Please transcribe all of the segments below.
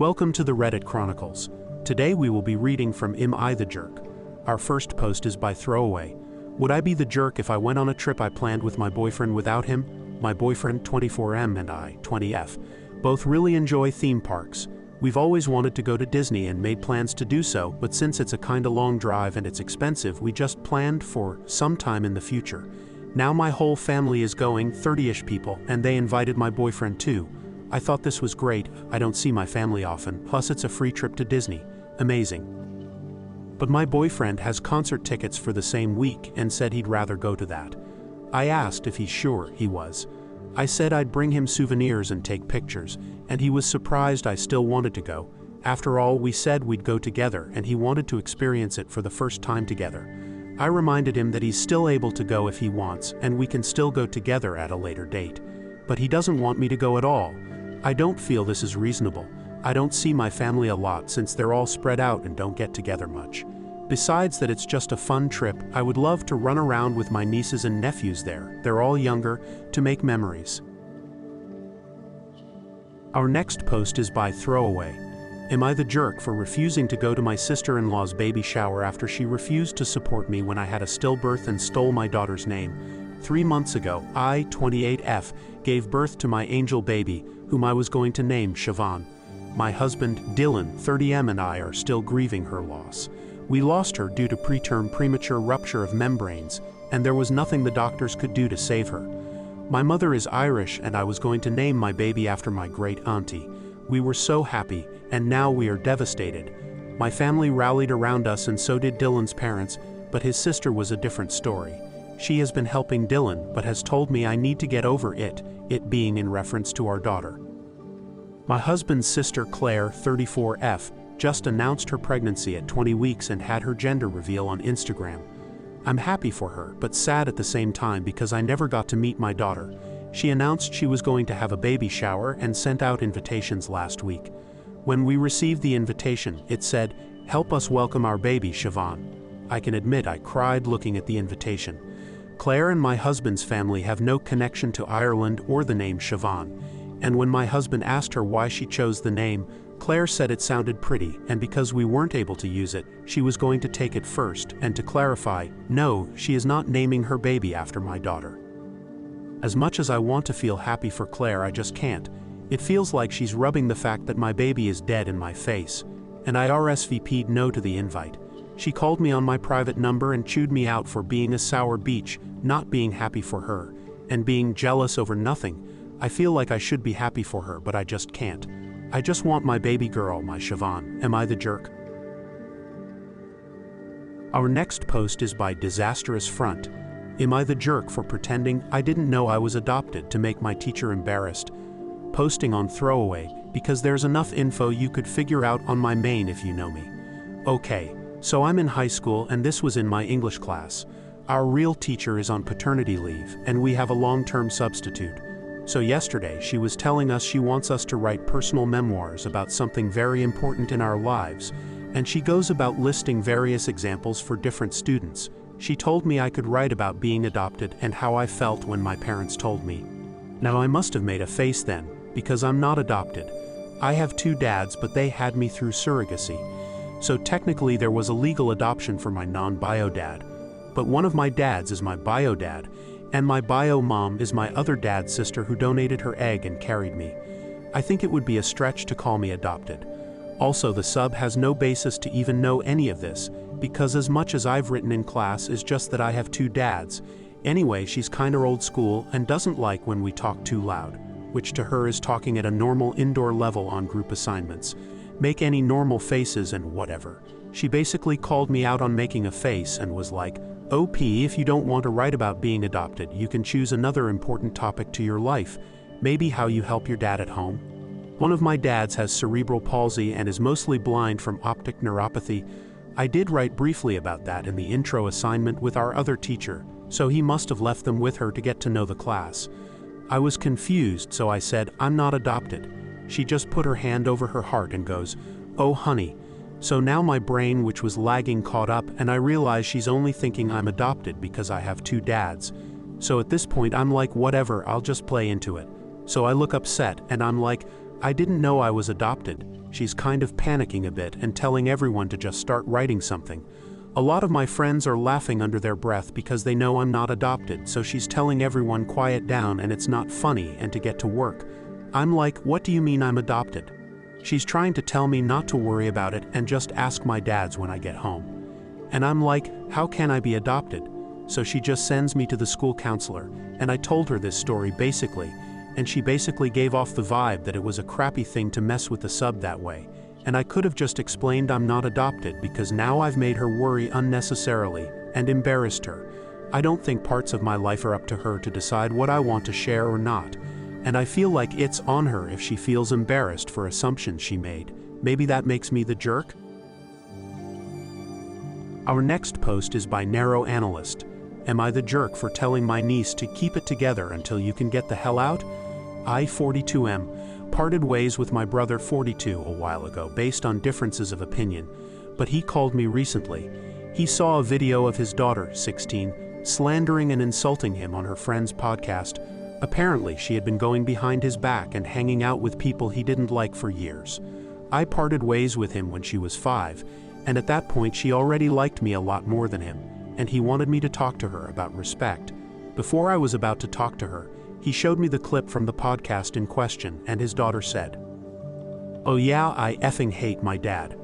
Welcome to the Reddit Chronicles. Today we will be reading from Am I the Jerk? Our first post is by Throwaway. Would I be the jerk if I went on a trip I planned with my boyfriend without him? My boyfriend 24M and I 20F both really enjoy theme parks. We've always wanted to go to Disney and made plans to do so, but since it's a kinda long drive and it's expensive, we just planned for sometime in the future. Now my whole family is going, 30-ish people, and they invited my boyfriend too. I thought this was great. I don't see my family often, plus it's a free trip to Disney. Amazing. But my boyfriend has concert tickets for the same week and said he'd rather go to that. I asked if he's sure he was. I said I'd bring him souvenirs and take pictures, and he was surprised I still wanted to go. After all, we said we'd go together and he wanted to experience it for the first time together. I reminded him that he's still able to go if he wants, and we can still go together at a later date. But he doesn't want me to go at all. I don't feel this is reasonable. I don't see my family a lot since they're all spread out and don't get together much. Besides that it's just a fun trip, I would love to run around with my nieces and nephews there, they're all younger, to make memories. Our next post is by Throwaway. Am I the jerk for refusing to go to my sister-in-law's baby shower after she refused to support me when I had a stillbirth and stole my daughter's name? 3 months ago, I, 28F, gave birth to my angel baby, whom I was going to name Siobhan. My husband, Dylan, 30M, and I are still grieving her loss. We lost her due to preterm premature rupture of membranes, and there was nothing the doctors could do to save her. My mother is Irish, and I was going to name my baby after my great auntie. We were so happy, and now we are devastated. My family rallied around us and so did Dylan's parents, but his sister was a different story. She has been helping Dylan, but has told me I need to get over it being in reference to our daughter. My husband's sister Claire, 34F, just announced her pregnancy at 20 weeks and had her gender reveal on Instagram. I'm happy for her, but sad at the same time because I never got to meet my daughter. She announced she was going to have a baby shower and sent out invitations last week. When we received the invitation, it said, "Help us welcome our baby, Siobhan." I can admit I cried looking at the invitation. Claire and my husband's family have no connection to Ireland or the name Siobhan, and when my husband asked her why she chose the name, Claire said it sounded pretty, and because we weren't able to use it, she was going to take it first, and to clarify, no, she is not naming her baby after my daughter. As much as I want to feel happy for Claire, I just can't. It feels like she's rubbing the fact that my baby is dead in my face, and I RSVP'd no to the invite. She called me on my private number and chewed me out for being a sour beach, not being happy for her, and being jealous over nothing. I feel like I should be happy for her, but I just can't. I just want my baby girl, my Siobhan. Am I the jerk? Our next post is by Disastrous Front. Am I the jerk for pretending I didn't know I was adopted to make my teacher embarrassed? Posting on Throwaway, because there's enough info you could figure out on my main if you know me. Okay, so I'm in high school and this was in my English class. Our real teacher is on paternity leave, and we have a long-term substitute. So yesterday she was telling us she wants us to write personal memoirs about something very important in our lives, and she goes about listing various examples for different students. She told me I could write about being adopted and how I felt when my parents told me. Now I must have made a face then, because I'm not adopted. I have 2 dads, but they had me through surrogacy. So technically there was a legal adoption for my non-bio dad. But one of my dads is my bio dad, and my bio mom is my other dad's sister who donated her egg and carried me. I think it would be a stretch to call me adopted. Also, the sub has no basis to even know any of this, because as much as I've written in class is just that I have 2 dads. Anyway, she's kinda old school and doesn't like when we talk too loud, which to her is talking at a normal indoor level on group assignments. Make any normal faces and whatever. She basically called me out on making a face and was like, OP, if you don't want to write about being adopted, you can choose another important topic to your life, maybe how you help your dad at home. One of my dads has cerebral palsy and is mostly blind from optic neuropathy. I did write briefly about that in the intro assignment with our other teacher, so he must have left them with her to get to know the class. I was confused, so I said, I'm not adopted. She just put her hand over her heart and goes, oh honey. So now my brain, which was lagging, caught up, and I realize she's only thinking I'm adopted because I have 2 dads. So at this point I'm like, whatever, I'll just play into it. So I look upset, and I'm like, I didn't know I was adopted. she's kind of panicking a bit and telling everyone to just start writing something. A lot of my friends are laughing under their breath because they know I'm not adopted, so she's telling everyone quiet down and it's not funny and to get to work. I'm like, what do you mean I'm adopted? She's trying to tell me not to worry about it and just ask my dad's when I get home. And I'm like, how can I be adopted? So she just sends me to the school counselor, and I told her this story basically, and she basically gave off the vibe that it was a crappy thing to mess with the sub that way. And I could have just explained I'm not adopted because now I've made her worry unnecessarily and embarrassed her. I don't think parts of my life are up to her to decide what I want to share or not. And I feel like it's on her if she feels embarrassed for assumptions she made. Maybe that makes me the jerk? Our next post is by Narrow Analyst. Am I the jerk for telling my niece to keep it together until you can get the hell out? I, 42M, parted ways with my brother 42 a while ago based on differences of opinion, but he called me recently. He saw a video of his daughter, 16, slandering and insulting him on her friend's podcast. Apparently, she had been going behind his back and hanging out with people he didn't like for years. I parted ways with him when she was 5, and at that point she already liked me a lot more than him, and he wanted me to talk to her about respect. Before I was about to talk to her, he showed me the clip from the podcast in question, and his daughter said, "Oh yeah, I effing hate my dad.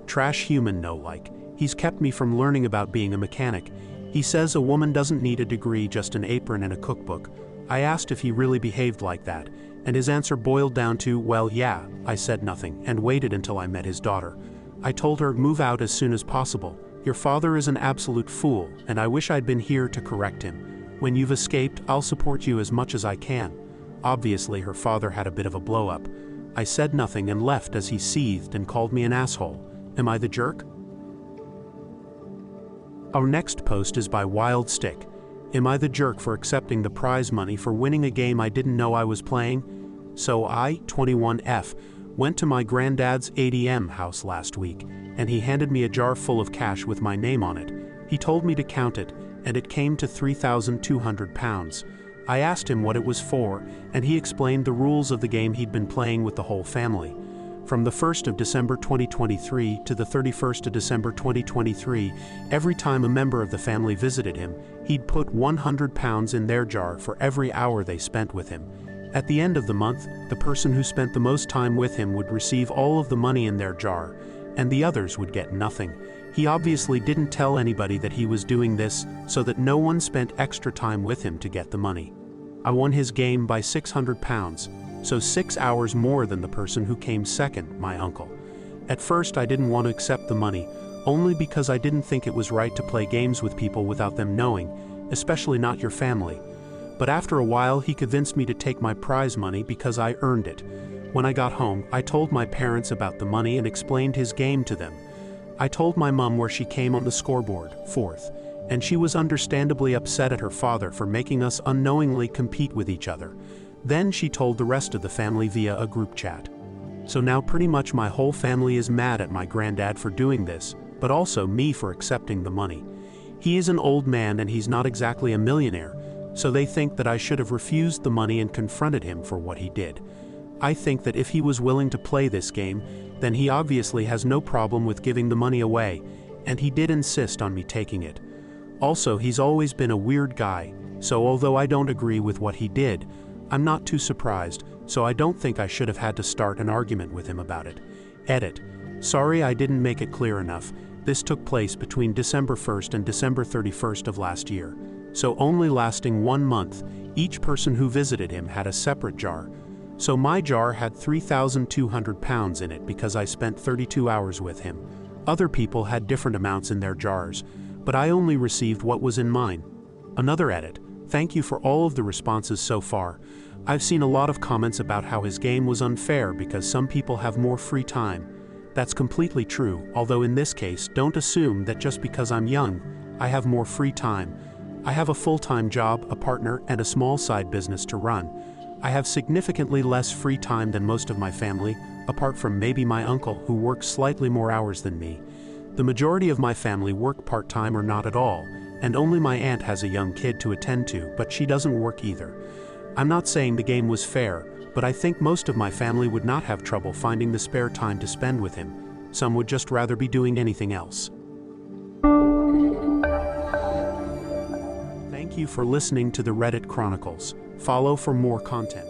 Trash human no like. He's kept me from learning about being a mechanic. He says a woman doesn't need a degree, just an apron and a cookbook." I asked if he really behaved like that, and his answer boiled down to, well, yeah. I said nothing, and waited until I met his daughter. I told her, move out as soon as possible. Your father is an absolute fool, and I wish I'd been here to correct him. When you've escaped, I'll support you as much as I can. Obviously, her father had a bit of a blow-up. I said nothing and left as he seethed and called me an asshole. Am I the jerk? Our next post is by Wild Stick. Am I the jerk for accepting the prize money for winning a game I didn't know I was playing? So I, 21F, went to my granddad's ATM house last week, and he handed me a jar full of cash with my name on it. He told me to count it, and it came to 3,200 pounds. I asked him what it was for, and he explained the rules of the game he'd been playing with the whole family. From the 1st of December 2023 to the 31st of December 2023, every time a member of the family visited him, he'd put 100 pounds in their jar for every hour they spent with him. At the end of the month, the person who spent the most time with him would receive all of the money in their jar, and the others would get nothing. He obviously didn't tell anybody that he was doing this so that no one spent extra time with him to get the money. I won his game by 600 pounds, so 6 hours more than the person who came second, my uncle. At first I didn't want to accept the money, only because I didn't think it was right to play games with people without them knowing, especially not your family. But after a while he convinced me to take my prize money because I earned it. When I got home, I told my parents about the money and explained his game to them. I told my mom where she came on the scoreboard, 4th, and she was understandably upset at her father for making us unknowingly compete with each other. Then she told the rest of the family via a group chat. So now pretty much my whole family is mad at my granddad for doing this, but also me for accepting the money. He is an old man and he's not exactly a millionaire, so they think that I should have refused the money and confronted him for what he did. I think that if he was willing to play this game, then he obviously has no problem with giving the money away, and he did insist on me taking it. Also, he's always been a weird guy, so although I don't agree with what he did, I'm not too surprised, so I don't think I should have had to start an argument with him about it. Edit. Sorry I didn't make it clear enough. This took place between December 1st and December 31st of last year, so only lasting 1 month. Each person who visited him had a separate jar. So my jar had 3,200 pounds in it because I spent 32 hours with him. Other people had different amounts in their jars, but I only received what was in mine. Another edit. Thank you for all of the responses so far. I've seen a lot of comments about how his game was unfair because some people have more free time. That's completely true, although in this case, don't assume that just because I'm young, I have more free time. I have a full-time job, a partner, and a small side business to run. I have significantly less free time than most of my family, apart from maybe my uncle who works slightly more hours than me. The majority of my family work part-time or not at all, and only my aunt has a young kid to attend to, but she doesn't work either. I'm not saying the game was fair, but I think most of my family would not have trouble finding the spare time to spend with him. Some would just rather be doing anything else. Thank you for listening to the Reddit Chronicles. Follow for more content.